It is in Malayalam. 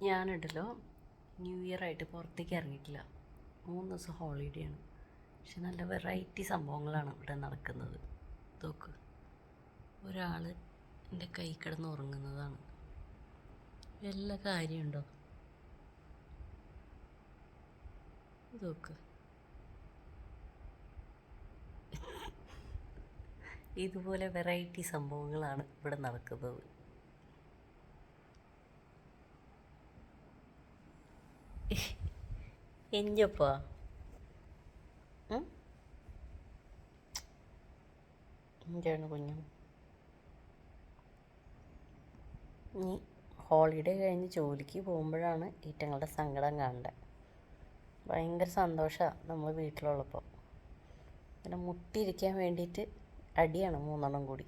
ഞാനുണ്ടല്ലോ ന്യൂ ഇയർ ആയിട്ട് പുറത്തേക്ക് ഇറങ്ങിയിട്ടില്ല. 3 ദിവസം ഹോളിഡേ ആണ്. പക്ഷെ നല്ല വെറൈറ്റി സംഭവങ്ങളാണ് ഇവിടെ നടക്കുന്നത്. നോക്ക്, ഒരാൾ എൻ്റെ കൈ കിടന്ന് ഉറങ്ങുന്നതാണ്. വല്ല കാര്യമുണ്ടോ? നോക്ക്, ഇതുപോലെ വെറൈറ്റി സംഭവങ്ങളാണ് ഇവിടെ നടക്കുന്നത്. എഞ്ചപ്പാ എന്താണ് കുഞ്ഞു? നീ ഹോളിഡേ കഴിഞ്ഞ് ജോലിക്ക് പോകുമ്പോഴാണ് ഈറ്റങ്ങളുടെ സങ്കടം കാണേണ്ടത്. ഭയങ്കര സന്തോഷമാണ് നമ്മൾ വീട്ടിലുള്ളപ്പോൾ. അങ്ങനെ മുട്ടിയിരിക്കാൻ വേണ്ടിയിട്ട് അടിയാണ് 3 കൂടി.